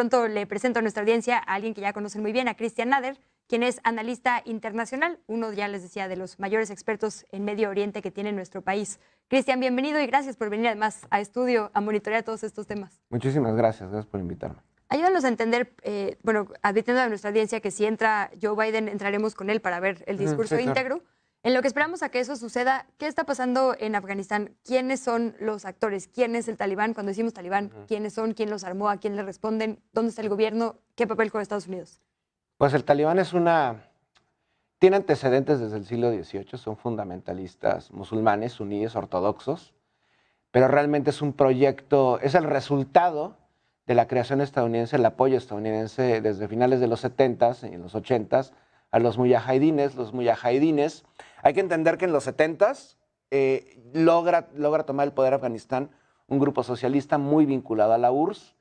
Pronto le presento a nuestra audiencia a alguien que ya conocen muy bien, a Cristian Nader, quien es analista internacional, uno, ya les decía, de los mayores expertos en Medio Oriente que tiene nuestro país. Cristian, bienvenido y gracias por venir además a estudio a monitorear todos estos temas. Muchísimas gracias por invitarme. Ayúdanos a entender, advirtiendo a nuestra audiencia que si entra Joe Biden, entraremos con él para ver el discurso íntegro. En lo que esperamos a que eso suceda, ¿qué está pasando en Afganistán? ¿Quiénes son los actores? ¿Quién es el talibán? Cuando decimos talibán, ¿quiénes son? ¿Quién los armó? ¿A quién le responden? ¿Dónde está el gobierno? ¿Qué papel juega Estados Unidos? Pues el talibán tiene antecedentes desde el siglo XVIII, son fundamentalistas musulmanes, suníes, ortodoxos, pero realmente es un proyecto, es el resultado de la creación estadounidense, el apoyo estadounidense desde finales de los 70s y en los 80s a los mujahidines. Los mujahidines, hay que entender que en los 70s logra tomar el poder Afganistán un grupo socialista muy vinculado a la URSS,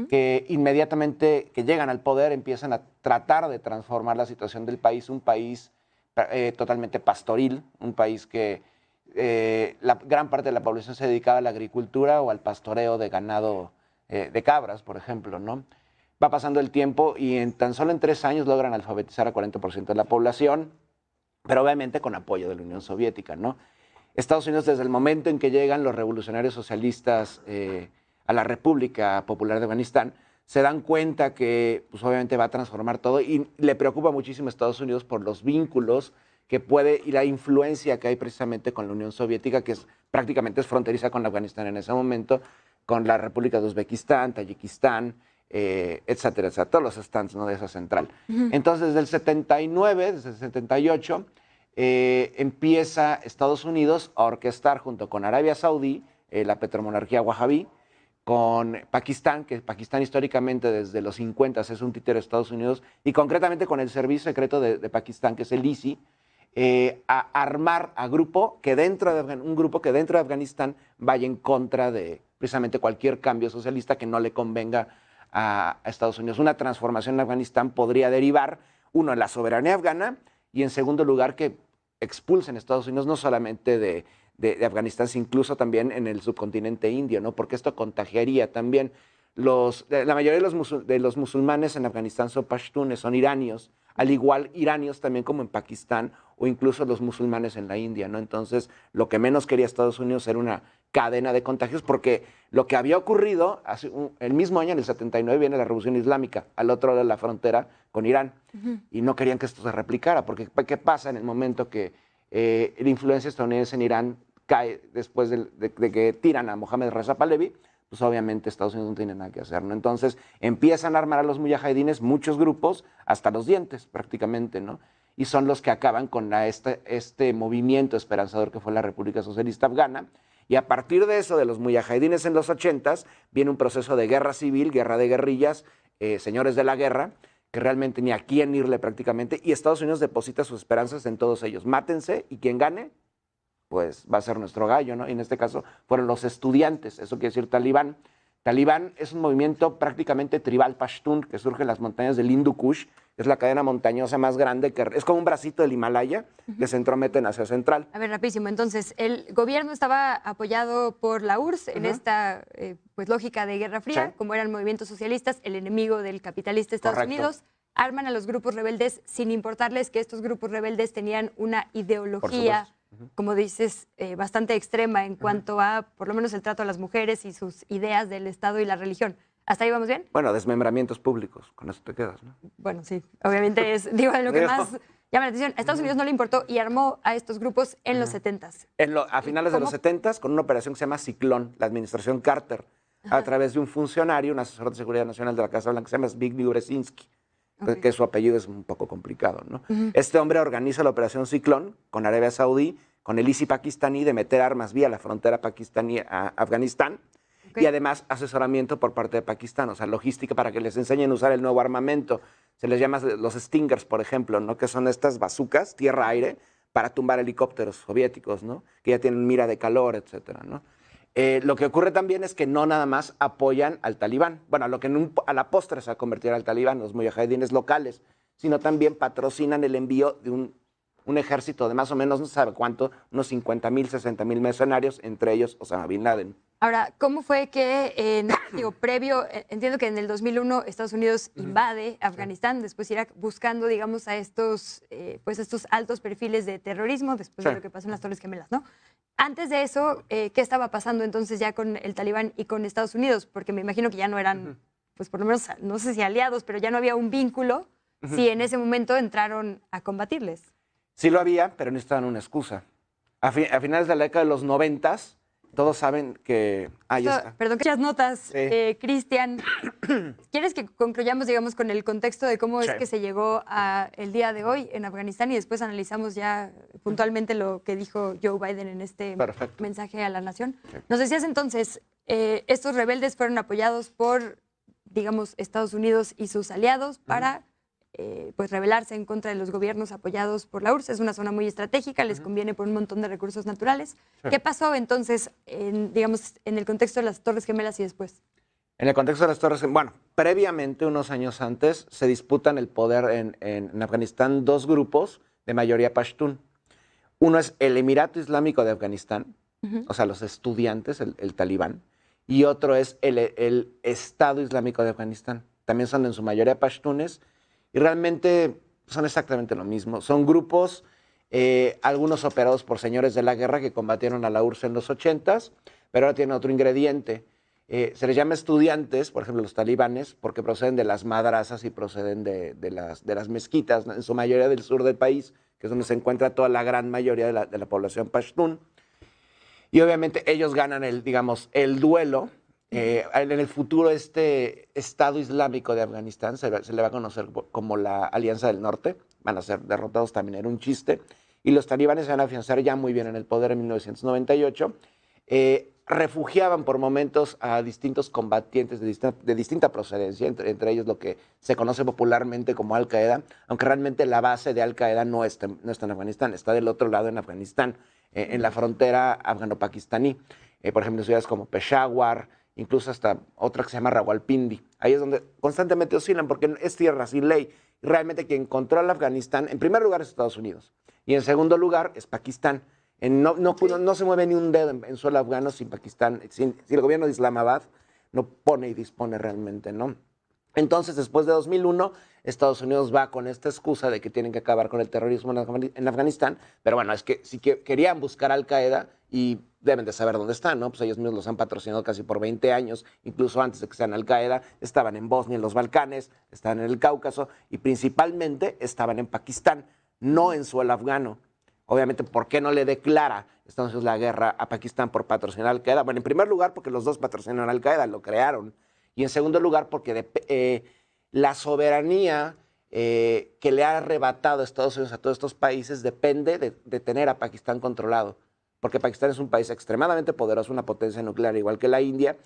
que inmediatamente que llegan al poder empiezan a tratar de transformar la situación del país, un país totalmente pastoril, un país que la gran parte de la población se dedicaba a la agricultura o al pastoreo de ganado de cabras, por ejemplo, ¿no? Va pasando el tiempo y tan solo en 3 años logran alfabetizar a 40% de la población, pero obviamente con apoyo de la Unión Soviética, ¿no? Estados Unidos, desde el momento en que llegan los revolucionarios socialistas a la República Popular de Afganistán, se dan cuenta que pues, obviamente va a transformar todo y le preocupa muchísimo a Estados Unidos por los vínculos que puede y la influencia que hay precisamente con la Unión Soviética, que prácticamente es fronteriza con Afganistán en ese momento, con la República de Uzbekistán, Tayikistán, etcétera, etcétera, todos los stands, ¿no?, de esa central. Entonces, desde el 79, desde el 78, empieza Estados Unidos a orquestar junto con Arabia Saudí, la petromonarquía wahabí, con Pakistán, que Pakistán históricamente desde los 50 es un títere de Estados Unidos, y concretamente con el servicio secreto de Pakistán, que es el ISI, a armar un grupo que dentro de Afganistán vaya en contra de precisamente cualquier cambio socialista que no le convenga a Estados Unidos. Una transformación en Afganistán podría derivar, uno, en la soberanía afgana y, en segundo lugar, que expulsen a Estados Unidos no solamente de Afganistán, sino incluso también en el subcontinente indio, ¿no? Porque esto contagiaría también. La mayoría de los musulmanes en Afganistán son pashtunes, son iranios, al igual iranios también como en Pakistán o incluso los musulmanes en la India, ¿no? Entonces, lo que menos quería Estados Unidos era una cadena de contagios, porque lo que había ocurrido, el mismo año, en el 79, viene la Revolución Islámica, al otro lado de la frontera con Irán, y no querían que esto se replicara, porque ¿qué pasa en el momento que la influencia estadounidense en Irán cae después de que tiran a Mohammad Reza Pahlavi? Pues obviamente Estados Unidos no tiene nada que hacer, ¿no? Entonces empiezan a armar a los mujahidines, muchos grupos, hasta los dientes prácticamente, ¿no? Y son los que acaban con este movimiento esperanzador que fue la República Socialista Afgana. Y a partir de eso, de los mujahidines en los 80s, viene un proceso de guerra civil, guerra de guerrillas, señores de la guerra, que realmente ni a quién irle prácticamente, y Estados Unidos deposita sus esperanzas en todos ellos. Mátense y quien gane, pues va a ser nuestro gallo, ¿no? Y en este caso fueron los estudiantes, eso quiere decir talibán. Talibán es un movimiento prácticamente tribal pashtun que surge en las montañas del Hindu Kush, es la cadena montañosa más grande, que es como un bracito del Himalaya que se entromete en Asia Central. A ver, rapidísimo. Entonces, el gobierno estaba apoyado por la URSS en esta lógica de Guerra Fría, como eran movimientos socialistas, el enemigo del capitalista Estados Unidos. Arman a los grupos rebeldes sin importarles que estos grupos rebeldes tenían una ideología, como dices, bastante extrema en cuanto a, por lo menos, el trato a las mujeres y sus ideas del Estado y la religión. ¿Hasta ahí vamos bien? Bueno, desmembramientos públicos, con eso te quedas, ¿no? Bueno, sí, obviamente es, digo, lo que más llama la atención. A Estados Unidos no le importó y armó a estos grupos en los 70s. A finales de los 70s, con una operación que se llama Ciclón, la administración Carter, a través de un funcionario, un asesor de seguridad nacional de la Casa Blanca, que se llama Zbigniew Brzezinski, que su apellido es un poco complicado, ¿no? Este hombre organiza la operación Ciclón con Arabia Saudí, con el ISI pakistaní, de meter armas vía la frontera pakistaní a Afganistán, y además asesoramiento por parte de Pakistán, o sea, logística para que les enseñen a usar el nuevo armamento. Se les llama los Stingers, por ejemplo, ¿no? Que son estas bazucas, tierra-aire, para tumbar helicópteros soviéticos, ¿no? Que ya tienen mira de calor, etcétera, ¿no? Lo que ocurre también es que no nada más apoyan al talibán, bueno, a lo que a la postre se va a convertir al talibán, los mujahidines locales, sino también patrocinan el envío de un ejército de más o menos, no se sabe cuánto, unos 50,000, 60,000 mercenarios, entre ellos Osama Bin Laden. Ahora, ¿cómo fue que, previo, entiendo que en el 2001 Estados Unidos invade Afganistán, después Irak, buscando, digamos, a estos, pues estos altos perfiles de terrorismo, después de lo que pasó en las Torres Gemelas, ¿no? Antes de eso, ¿qué estaba pasando entonces ya con el Talibán y con Estados Unidos? Porque me imagino que ya no eran, pues por lo menos, no sé si aliados, pero ya no había un vínculo si en ese momento entraron a combatirles. Sí lo había, pero necesitaban una excusa. A finales de la década de los 90, todos saben que... Ahí está. Perdón, muchas notas. Cristian, ¿quieres que concluyamos, digamos, con el contexto de cómo es que se llegó a el día de hoy en Afganistán y después analizamos ya puntualmente lo que dijo Joe Biden en este mensaje a la nación? Nos decías entonces, estos rebeldes fueron apoyados por, digamos, Estados Unidos y sus aliados para... pues rebelarse en contra de los gobiernos apoyados por la URSS. Es una zona muy estratégica, les conviene por un montón de recursos naturales. ¿Qué pasó entonces, digamos, en el contexto de las Torres Gemelas y después? En el contexto de las Torres Gemelas, bueno, previamente, unos años antes, se disputan el poder en Afganistán dos grupos de mayoría pashtun. Uno es el Emirato Islámico de Afganistán, o sea, los estudiantes, el Talibán, y otro es el Estado Islámico de Afganistán. También son en su mayoría pashtunes, y realmente son exactamente lo mismo. Son grupos, algunos operados por señores de la guerra que combatieron a la URSS en los 80s, pero ahora tienen otro ingrediente. Se les llama estudiantes, por ejemplo, los talibanes, porque proceden de las madrasas y proceden de las mezquitas, en su mayoría del sur del país, que es donde se encuentra toda la gran mayoría de la población pashtun. Y obviamente ellos ganan el duelo. En el futuro este Estado Islámico de Afganistán se le va a conocer como la Alianza del Norte, van a ser derrotados, también era un chiste, y los talibanes se van a afianzar ya muy bien en el poder en 1998, refugiaban por momentos a distintos combatientes de distinta procedencia, entre ellos lo que se conoce popularmente como Al-Qaeda, aunque realmente la base de Al-Qaeda no está en Afganistán, está del otro lado en Afganistán, en la frontera afgano-pakistaní, por ejemplo en ciudades como Peshawar, incluso hasta otra que se llama Rawalpindi. Ahí es donde constantemente oscilan, porque es tierra sin ley. Realmente quien controla Afganistán, en primer lugar es Estados Unidos, y en segundo lugar es Pakistán. No se mueve ni un dedo en suelo afgano sin Pakistán, si el gobierno de Islamabad no pone y dispone realmente, ¿no? Entonces, después de 2001, Estados Unidos va con esta excusa de que tienen que acabar con el terrorismo en Afganistán, pero bueno, es que si querían buscar a Al-Qaeda, y deben de saber dónde están, ¿no? Pues ellos mismos los han patrocinado casi por 20 años, incluso antes de que sean Al-Qaeda, estaban en Bosnia, en los Balcanes, estaban en el Cáucaso, y principalmente estaban en Pakistán, no en suelo afgano. Obviamente, ¿por qué no le declara Estados Unidos la guerra a Pakistán por patrocinar a Al-Qaeda? Bueno, en primer lugar, porque los dos patrocinaron a Al-Qaeda, lo crearon. Y en segundo lugar, porque la soberanía que le ha arrebatado Estados Unidos a todos estos países depende de tener a Pakistán controlado. Porque Pakistán es un país extremadamente poderoso, una potencia nuclear igual que la India,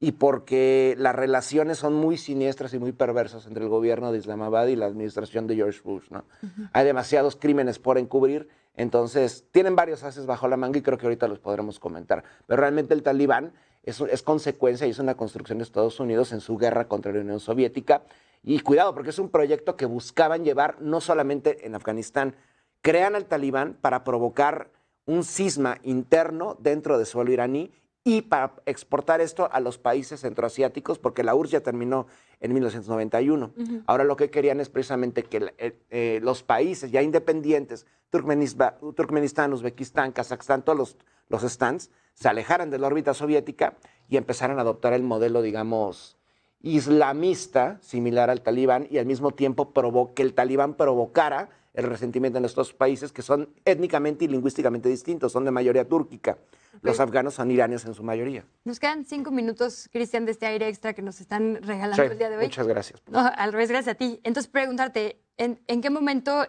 y porque las relaciones son muy siniestras y muy perversas entre el gobierno de Islamabad y la administración de George Bush, ¿no? Hay demasiados crímenes por encubrir, entonces tienen varios ases bajo la manga y creo que ahorita los podremos comentar. Pero realmente el Talibán es consecuencia y es una construcción de Estados Unidos en su guerra contra la Unión Soviética. Y cuidado, porque es un proyecto que buscaban llevar no solamente en Afganistán. Crean al Talibán para provocar un cisma interno dentro de suelo iraní y para exportar esto a los países centroasiáticos, porque la URSS ya terminó en 1991. Ahora lo que querían es precisamente que los países ya independientes, Turkmenistán, Uzbekistán, Kazajstán, todos los stands, se alejaran de la órbita soviética y empezaran a adoptar el modelo, digamos, islamista, similar al Talibán, y al mismo tiempo que el Talibán provocara el resentimiento en estos países que son étnicamente y lingüísticamente distintos, son de mayoría túrquica. Los afganos son iranios en su mayoría. Nos quedan 5 minutos, Cristian, de este aire extra que nos están regalando el día de hoy. Muchas gracias. No, al revés, gracias a ti. Entonces, preguntarte, ¿en qué momento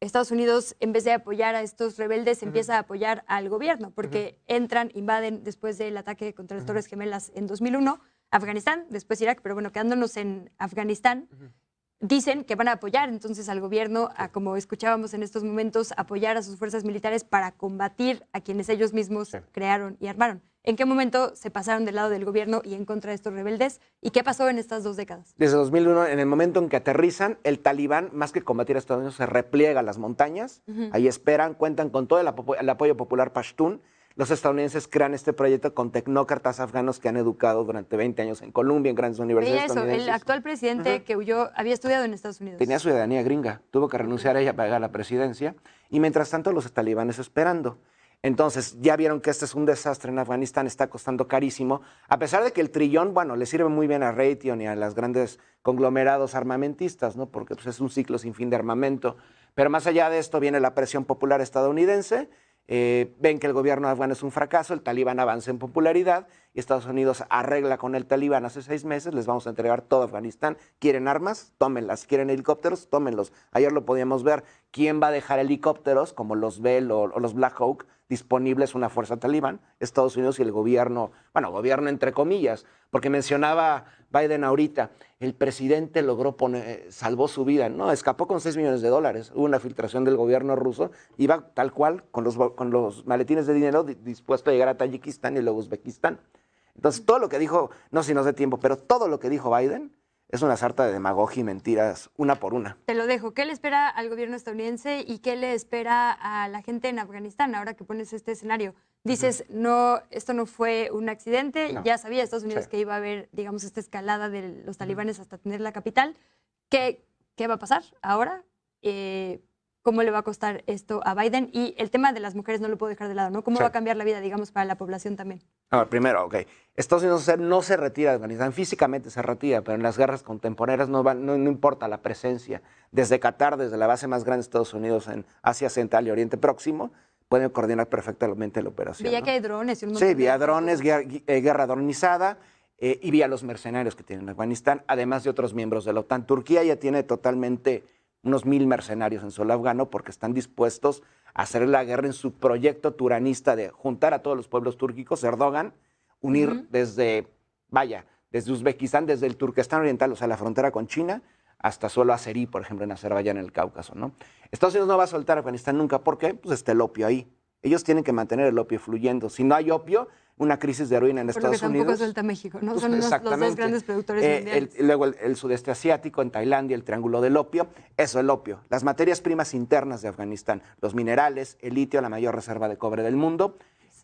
Estados Unidos, en vez de apoyar a estos rebeldes, empieza a apoyar al gobierno? Porque entran, invaden después del ataque contra las Torres Gemelas en 2001, Afganistán, después Irak, pero bueno, quedándonos en Afganistán, dicen que van a apoyar entonces al gobierno, como escuchábamos en estos momentos, apoyar a sus fuerzas militares para combatir a quienes ellos mismos crearon y armaron. ¿En qué momento se pasaron del lado del gobierno y en contra de estos rebeldes? ¿Y qué pasó en estas 2 décadas? Desde 2001, en el momento en que aterrizan, el Talibán, más que combatir a Estados Unidos, se repliega a las montañas. Ahí esperan, cuentan con todo el apoyo popular pashtun. los estadounidenses crean este proyecto con tecnócratas afganos que han educado durante 20 años en Columbia, en grandes universidades estadounidenses. El actual presidente que huyó había estudiado en Estados Unidos. Tenía ciudadanía gringa, tuvo que renunciar a ella para llegar a la presidencia, y mientras tanto los talibanes esperando. Entonces, ya vieron que este es un desastre en Afganistán, está costando carísimo, a pesar de que el trillón, bueno, le sirve muy bien a Raytheon y a los grandes conglomerados armamentistas, ¿no? Porque pues, es un ciclo sin fin de armamento. Pero más allá de esto viene la presión popular estadounidense. Ven que el gobierno afgano es un fracaso, el talibán avanza en popularidad y Estados Unidos arregla con el talibán hace 6 meses, les vamos a entregar todo Afganistán. ¿Quieren armas? Tómenlas. ¿Quieren helicópteros? Tómenlos. Ayer lo podíamos ver. ¿Quién va a dejar helicópteros como los Bell o los Black Hawk disponibles? Una fuerza talibán, Estados Unidos y el gobierno, bueno, gobierno entre comillas, porque mencionaba Biden ahorita, el presidente logró salvó su vida, no, escapó con $6 millones, hubo una filtración del gobierno ruso, iba tal cual con los maletines de dinero dispuesto a llegar a Tayikistán y luego Uzbekistán. Entonces todo lo que dijo, no sé si nos dé tiempo, pero todo lo que dijo Biden es una sarta de demagogia y mentiras, una por una. Te lo dejo. ¿Qué le espera al gobierno estadounidense y qué le espera a la gente en Afganistán ahora que pones este escenario? Dices, no, esto no fue un accidente, no. Ya sabía Estados Unidos que iba a haber, digamos, esta escalada de los talibanes hasta tener la capital. ¿Qué va a pasar ahora? ¿Cómo le va a costar esto a Biden? Y el tema de las mujeres no lo puedo dejar de lado, ¿no? ¿Cómo va a cambiar la vida, digamos, para la población también? Primero, Estados Unidos no se retira de Afganistán, físicamente se retira, pero en las guerras contemporáneas no importa la presencia. Desde Qatar, desde la base más grande de Estados Unidos en Asia Central y Oriente Próximo, pueden coordinar perfectamente la operación. Vía que hay drones. Y un montón vía drones, guerra dronizada y vía los mercenarios que tienen en Afganistán, además de otros miembros de la OTAN. Turquía ya tiene totalmente unos 1000 mercenarios en suelo afgano porque están dispuestos a hacer la guerra en su proyecto turanista de juntar a todos los pueblos túrquicos, Erdogan, unir desde Uzbekistán, desde el Turquestán Oriental, o sea, la frontera con China, hasta suelo azerí, por ejemplo, en Azerbaiyán, en el Cáucaso, ¿no? Estados Unidos no va a soltar a Afganistán nunca. ¿Por qué? Pues está el opio ahí. Ellos tienen que mantener el opio fluyendo. Si no hay opio, una crisis de heroína en Estados Unidos. Tampoco suelta México, ¿no? Pues son los dos grandes productores mundiales. Luego el sudeste asiático, en Tailandia, el triángulo del opio. Eso, el opio. Las materias primas internas de Afganistán, los minerales, el litio, la mayor reserva de cobre del mundo.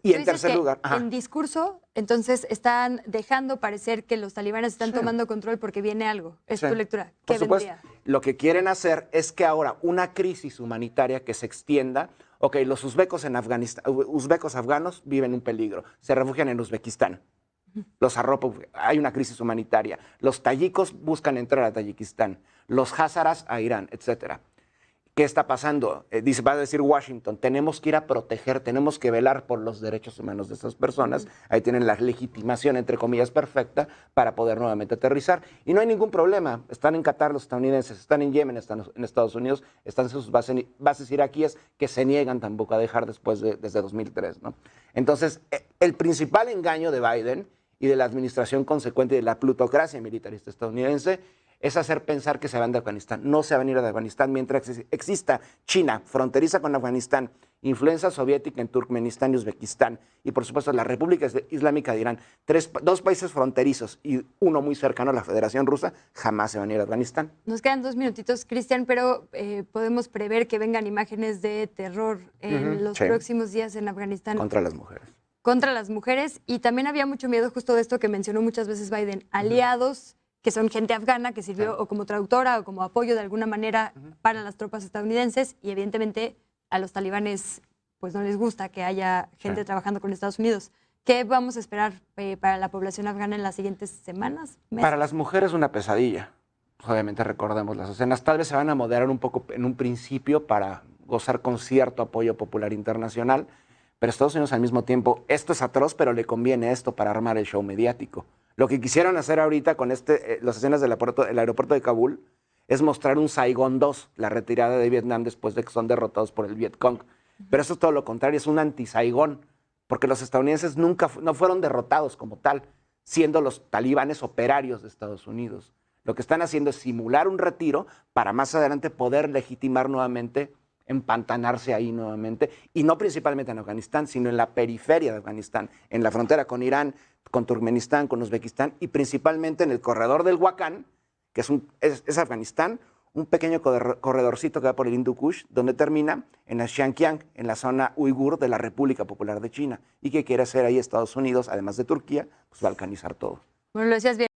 Y en tercer lugar... En discurso, entonces, están dejando parecer que los talibanes están tomando control porque viene algo. Es tu lectura. ¿Qué vendría? Lo que quieren hacer es que ahora una crisis humanitaria que se extienda... los uzbecos en Afganistán, uzbecos afganos viven un peligro, se refugian en Uzbekistán. Los arropa, hay una crisis humanitaria. Los tayikos buscan entrar a Tayikistán, los házaras a Irán, etcétera. ¿Qué está pasando? Va a decir Washington, tenemos que ir a proteger, tenemos que velar por los derechos humanos de estas personas. Ahí tienen la legitimación, entre comillas, perfecta para poder nuevamente aterrizar. Y no hay ningún problema. Están en Qatar los estadounidenses, están en Yemen, están en Estados Unidos, están en sus bases iraquíes que se niegan tampoco a dejar desde 2003, ¿no? Entonces, el principal engaño de Biden y de la administración consecuente de la plutocracia militarista estadounidense es hacer pensar que se van de Afganistán. No se van a ir de Afganistán mientras exista China, fronteriza con Afganistán, influencia soviética en Turkmenistán y Uzbekistán, y por supuesto la República Islámica de Irán, dos países fronterizos y uno muy cercano a la Federación Rusa, jamás se van a ir a Afganistán. Nos quedan 2 minutitos, Cristian, pero podemos prever que vengan imágenes de terror en los próximos días en Afganistán. Contra las mujeres. Contra las mujeres, y también había mucho miedo justo de esto que mencionó muchas veces Biden, aliados que son gente afgana que sirvió o como traductora o como apoyo de alguna manera para las tropas estadounidenses, y evidentemente a los talibanes pues no les gusta que haya gente trabajando con Estados Unidos. ¿Qué vamos a esperar para la población afgana en las siguientes semanas, meses? Para las mujeres una pesadilla. Pues obviamente recordemos las escenas. Tal vez se van a moderar un poco en un principio para gozar con cierto apoyo popular internacional, pero Estados Unidos al mismo tiempo, esto es atroz, pero le conviene esto para armar el show mediático. Lo que quisieron hacer ahorita con las escenas del aeropuerto de Kabul es mostrar un Saigón 2, la retirada de Vietnam después de que son derrotados por el Vietcong. Pero eso es todo lo contrario, es un anti-Saigón, porque los estadounidenses no fueron derrotados como tal, siendo los talibanes operarios de Estados Unidos. Lo que están haciendo es simular un retiro para más adelante poder legitimar nuevamente, empantanarse ahí nuevamente, y no principalmente en Afganistán, sino en la periferia de Afganistán, en la frontera con Irán, con Turkmenistán, con Uzbekistán, y principalmente en el corredor del Wakhan, que es Afganistán, un pequeño corredorcito que va por el Hindu Kush, donde termina en la Xinjiang, en la zona uigur de la República Popular de China, y que quiere hacer ahí Estados Unidos, además de Turquía, pues balcanizar todo. Bueno, lo decías bien.